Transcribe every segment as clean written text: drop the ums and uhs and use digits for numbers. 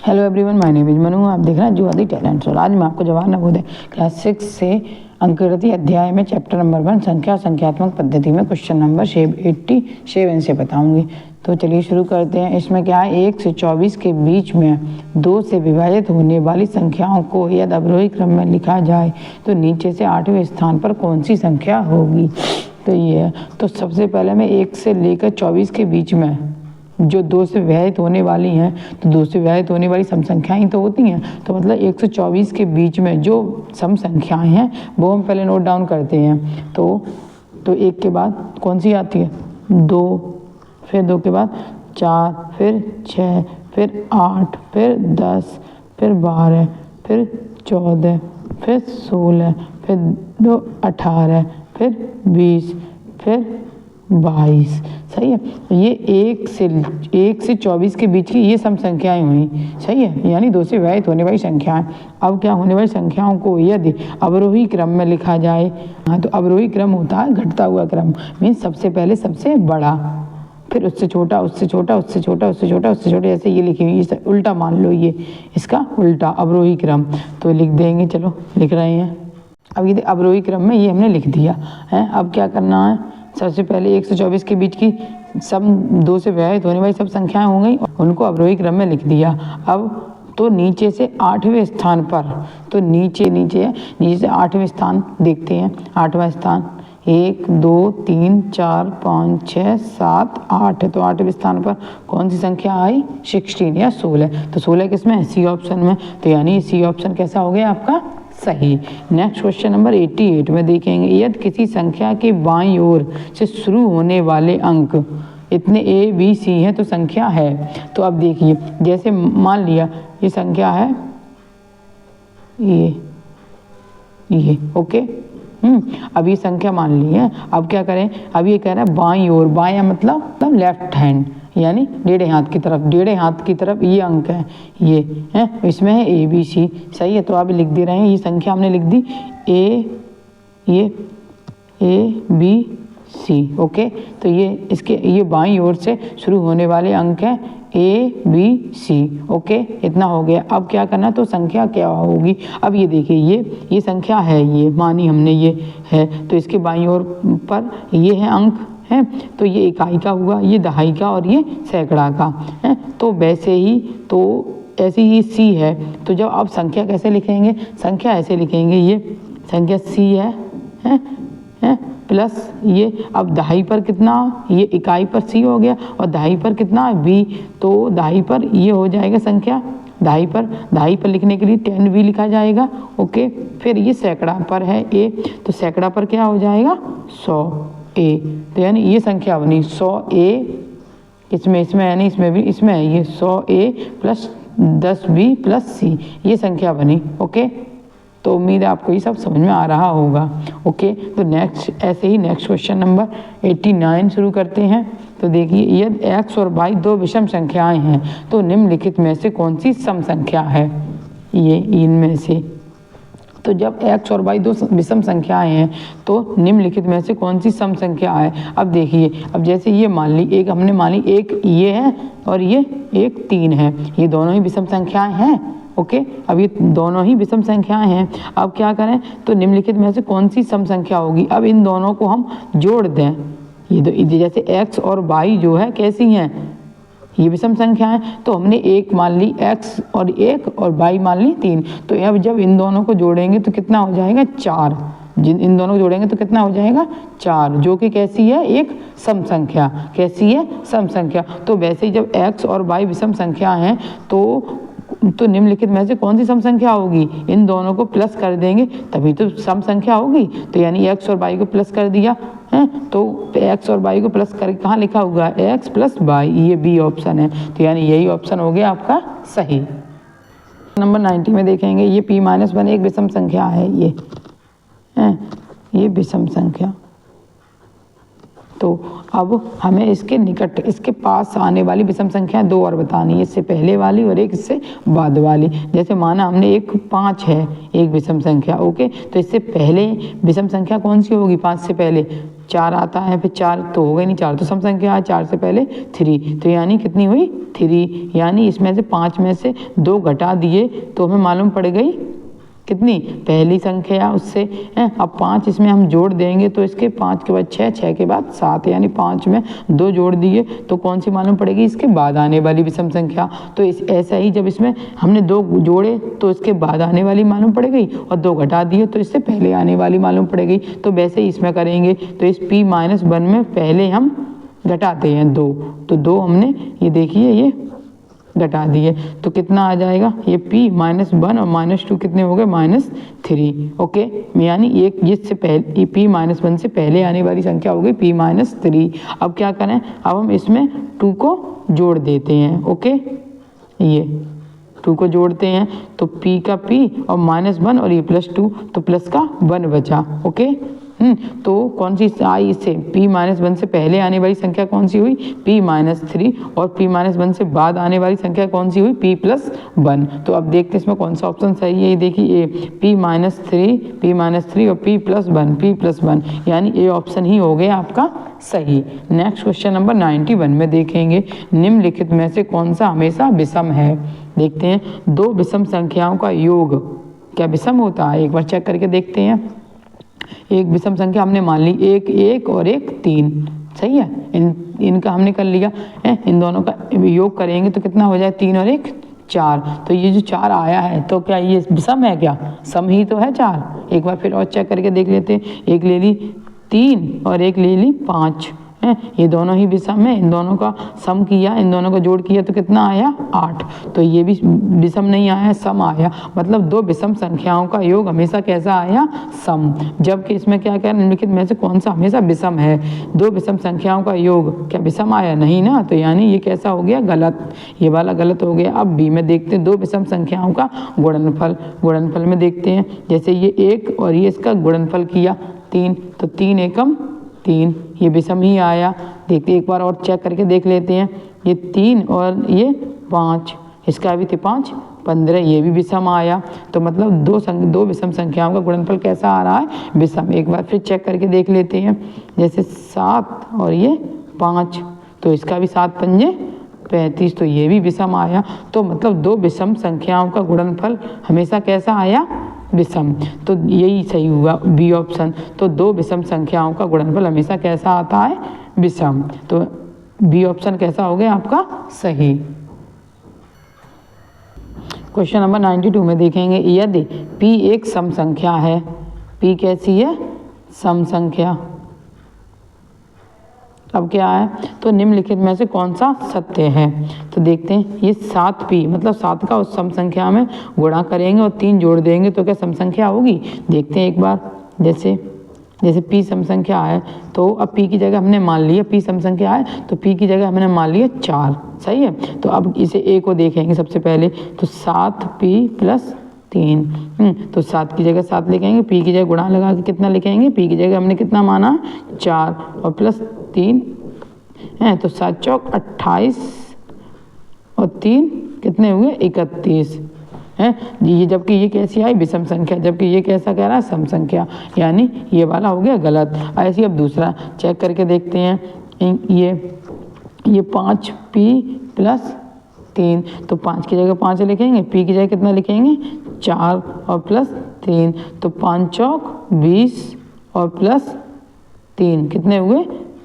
Hello everyone, my name is Manu. आप देख रहे हैं जुआदी टैलेंट्स और आज मैं आपको जवाहर नवोदय क्लास 6 से अंकगणित अध्याय में चैप्टर नंबर 1 संख्या संख्यात्मक पद्धति में क्वेश्चन नंबर 87 से बताऊंगी। तो चलिए शुरू करते हैं। इसमें क्या है, 1 से 24 के बीच में 2 से विभाजित होने वाली संख्याओं को यदि अवरोही क्रम में लिखा जाए तो नीचे से 8वें स्थान पर कौन सी संख्या होगी। तो ये है। तो सबसे पहले मैं 1 से लेकर 24 के बीच में जो 2 से विभाजित होने वाली हैं, तो 2 से विभाजित होने वाली सम संख्याएं तो होती हैं। तो मतलब 1 से 24 के बीच में जो सम संख्याएं हैं वो हम पहले नोट डाउन करते हैं। तो 1 के बाद कौन सी आती है, 2, फिर 2 के बाद 4, फिर 6, फिर 8, फिर 10, फिर 12, फिर 14, फिर 16, फिर 2 18, फिर 20, फिर 22। सही है। ये 1 से 24 के बीच की ये सम संख्याएं हुई। सही है, यानी 2 से विभाजित होने वाली संख्याएं। अब क्या, होने वाली संख्याओं को यदि अवरोही क्रम में लिखा जाए, हाँ, तो अवरोही क्रम होता है घटता हुआ क्रम। मीन्स सबसे पहले सबसे बड़ा, फिर उससे छोटा, उससे छोटा, उससे छोटा, उससे छोटा, उससे छोटा, ऐसे ये लिखेंगे। इस उल्टा मान लो, ये इसका उल्टा अवरोही क्रम। तो लिख देंगे, चलो लिख रहे हैं। अब ये अवरोही क्रम में ये हमने लिख दिया है। अब क्या करना है, सबसे पहले 1 से 24 के बीच की सब 2 से विभाजित होने वाली सब संख्याएं हो गई, उनको अवरोही क्रम में लिख दिया। अब तो नीचे से 8वें स्थान पर, तो नीचे से 8वें स्थान देखते हैं। 8वां स्थान 1 2 3 4 5 6 7 8 है। तो 8वें स्थान पर कौन सी संख्या आई, 16 या 16। तो 16 किसमें है, सी ऑप्शन में। तो यानी सी ऑप्शन कैसा हो गया आपका, सही। नेक्स्ट क्वेश्चन नंबर 88 में देखेंगे। यदि किसी संख्या के बाईं ओर से शुरू होने वाले अंक इतने A B C हैं तो संख्या है। तो अब देखिए, जैसे मान लिया ये संख्या है ये ओके। अब ये संख्या मान ली है। अब क्या करें, अब ये कह रहा है बाईं ओर, बायां मतलब लेफ्ट हैंड, यानी डेढ़े हाथ की तरफ ये अंक है, ये है, इसमें है A B C। सही है। तो आप लिख दे रहे हैं, ये संख्या हमने लिख दी A B C ओके। तो ये बाईं ओर से शुरू होने वाले अंक हैं A B C ओके। इतना हो गया। अब क्या करना, तो संख्या क्या होगी। अब ये देखिए, ये संख्या है, ये मानी हमने ये है, तो इसके बाईं ओर पर ये है अंक है। तो ये इकाई का हुआ, ये दहाई का और ये सैकड़ा का है। तो वैसे ही तो ऐसे ही C है। तो जब आप संख्या कैसे लिखेंगे, संख्या ऐसे लिखेंगे, ये संख्या C है प्लस ये, अब दहाई पर कितना, ये इकाई पर C हो गया और दहाई पर कितना B। तो दहाई पर ये हो जाएगा संख्या, दहाई पर लिखने के लिए 10V लिखा जाएगा ओके। फिर ये सैकड़ा पर है A, तो सैकड़ा पर क्या हो जाएगा, 100A। तो यानी ये संख्या बनी 100A। इसमें यानी इसमें है ये 100A plus 10B plus C, ये संख्या बनी ओके। तो उम्मीद है आपको ये सब समझ में आ रहा होगा ओके। तो नेक्स्ट क्वेश्चन नंबर 89 शुरू करते हैं। तो देखिए, यदि x और y 2 विषम संख्याएं हैं तो निम्नलिखित में से कौन सी सम संख्या है, ये इनमें से। तो जब x और y 2 विषम संख्याएं हैं तो निम्नलिखित में से कौन सी सम संख्या है। अब देखिए, अब जैसे ये मान ली, एक हमने मान ली, एक ये है और ये एक 3 है, ये दोनों ही विषम संख्याएं हैं ओके। अब ये दोनों ही विषम संख्याएं हैं। अब क्या करें, तो निम्नलिखित में से कौन सी सम संख्या होगी। अब इन दोनों को हम जोड़ दें। ये जैसे x और y जो है कैसी हैं, ये विषम संख्या है। तो हमने एक मान ली x और 1 और y मान ली 3। तो अब जब इन दोनों को जोड़ेंगे तो कितना हो जाएगा, 4। इन दोनों को जोड़ेंगे तो कितना हो जाएगा, 4, जो कि कैसी है, एक सम संख्या। कैसी है, सम संख्या। तो वैसे ही जब x और y विषम संख्या हैं तो निम्नलिखित में से कौन सी सम संख्या होगी, इन दोनों को प्लस कर देंगे तभी तो सम संख्या होगी। तो यानी x और y को प्लस कर दिया है, तो x और y को प्लस कर कहाँ लिखा हुआ है, x प्लस y, ये B ऑप्शन है। तो यानी यही ऑप्शन हो गया आपका सही। नंबर 90 में देखेंगे, ये p-1 एक विषम संख्या है, ये विषम संख्या। तो अब हमें इसके पास आने वाली विषम संख्या 2 और बतानी है, इससे पहले वाली और एक इससे बाद वाली। जैसे माना हमने एक 5 है, एक विषम संख्या ओके। तो इससे पहले विषम संख्या कौन सी होगी, 5 से पहले 4 आता है, फिर 4 तो हो गई नहीं, 4 तो सम संख्या है, 4 से पहले 3, तो यानी कितनी हुई 3, यानी इसमें से 5 में से 2 घटा दिए तो हमें मालूम पड़ गई कितनी पहली संख्या उससे है। अब 5 इसमें हम जोड़ देंगे तो इसके 5 के बाद 6, 6 के बाद 7, यानी 5 में 2 जोड़ दिए तो कौन सी मालूम पड़ेगी, इसके बाद आने वाली विषम संख्या। तो ऐसा ही जब इसमें हमने 2 जोड़े तो इसके बाद आने वाली मालूम पड़ गई, और 2 घटा दिए तो इससे पहले आने वाली मालूम पड़ गई। तो वैसे ही इसमें करेंगे, तो इस p-1 में पहले हम घटाते हैं 2, तो 2 हमने ये देखिए ये घटा दिए तो कितना आ जाएगा, ये p-1 और -2 कितने हो गए -3। ओके, यानी एक इससे पहले p-1 से पहले आने वाली संख्या हो गई p-3। अब क्या करें, अब हम इसमें 2 को जोड़ देते हैं। ओके, ये 2 को जोड़ते हैं तो p का p और -1 और ये +2, तो प्लस का 1 बचा। ओके, तो कौन सी आई इससे, p-1 से पहले आने वाली संख्या कौन सी हुई p-3, और p-1 से बाद आने वाली संख्या कौन सी हुई p+1। तो अब देखते हैं इसमें कौन सा ऑप्शन सही है। ये देखिए p-3 और p+1 यानी ए ऑप्शन ही हो गया आपका सही। नेक्स्ट क्वेश्चन नंबर 91 में देखेंगे, निम्नलिखित में से कौन सा हमेशा विषम है। देखते हैं, 2 विषम संख्याओं का योग क्या विषम होता है, एक बार चेक करके देखते हैं। एक विषम संख्या हमने मान ली, एक 1 और एक 3, सही है, इनका हमने कर लिया, इन दोनों का योग करेंगे तो कितना हो जाए 3 और 1 4। तो ये जो 4 आया है तो क्या ये विषम है, क्या सम ही तो है 4। एक बार फिर और चेक करके देख लेते हैं, एक ले ली 3 और एक ले ली 5, ये दोनों ही विषम है, इन दोनों का सम किया, इन दोनों का जोड़ किया तो कितना आया 8। तो ये भी विषम नहीं आया, सम आया। मतलब 2 विषम संख्याओं का योग हमेशा कैसा आया, सम। जबकि इसमें क्या कह, निम्नलिखित में से कौन सा हमेशा विषम है, 2 विषम संख्याओं का योग क्या विषम आया, नहीं ना, तो यानी ये कैसा हो गया, गलत, ये वाला गलत हो गया। अब बी में देखते हैं, 2 विषम संख्याओं का गुणनफल। गुणनफल में देखते हैं, जैसे ये 1 और ये इसका गुणनफल किया 3, तो 3 एकम 3, ये विषम ही आया। देखते एक बार और चेक करके देख लेते हैं, ये 3 और ये 5, इसका भी थे 5 15, ये भी विषम आया। तो मतलब 2 विषम संख्याओं का गुणनफल कैसा आ रहा है, विषम। एक बार फिर चेक करके देख लेते हैं, जैसे 7 और ये 5, तो इसका भी 7 पंजे 35, तो ये भी विषम आया। तो मतलब 2 विषम संख्याओं का गुणनफल हमेशा कैसा आया, विषम। तो यही सही हुआ बी ऑप्शन। तो 2 विषम संख्याओं का गुणनफल हमेशा कैसा आता है, विषम। तो बी ऑप्शन कैसा हो गया आपका सही। क्वेश्चन नंबर 92 में देखेंगे, यदि p एक सम संख्या है, p कैसी है, सम संख्या। अब क्या है, तो निम्नलिखित में से कौन सा सत्य है। तो देखते हैं, ये 7p मतलब 7 का उस सम संख्या में गुणा करेंगे और 3 जोड़ देंगे तो क्या सम संख्या होगी। देखते हैं एक बार, जैसे p सम संख्या है, तो अब p की जगह हमने मान लिया, p सम संख्या है तो p की जगह हमने मान लिया 4, सही है। तो अब इसे a को देखेंगे सबसे पहले, तो 7p + 3, तो 7 की जगह 7 लिखेंगे, p की जगह गुणा लगा के कितना लिखेंगे, p की जगह हमने कितना माना 4 और +3 है, तो 7 चौक 28 और 3 कितने हुए 31 है। ये जबकि ये कैसी आई, विषम संख्या, जबकि ये कैसा कह रहा है, सम संख्या, यानी ये वाला हो गया गलत। ऐसे अब दूसरा चेक करके देखते हैं, ये 5p + 3, तो 5 की जगह 5 लिखेंगे, p की जगह कितना लिखेंगे 4 और +3, तो 5 चौक 20 और +3 कितने हुए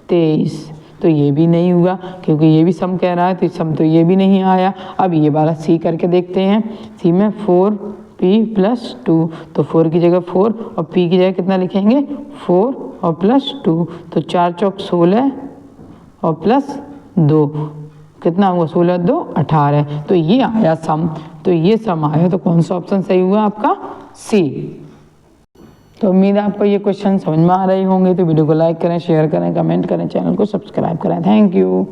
23। तो ये भी नहीं हुआ क्योंकि ये भी सम कह रहा है, तो सम तो ये भी नहीं आया। अब ये वाला सी करके देखते हैं, सी में 4p + 2, तो 4 की जगह 4 और p की जगह कितना लिखेंगे 4 और +2, तो 4 चौक 16 और +2 कितना हुआ 16 2 18, तो ये आया सम। तो ये सम आया, तो कौन सा ऑप्शन सही हुआ आपका सी। तो उम्मीद है आपको ये क्वेश्चन समझ में आ रहे होंगे। तो वीडियो को लाइक करें, शेयर करें, कमेंट करें, चैनल को सब्सक्राइब करें। Thank you.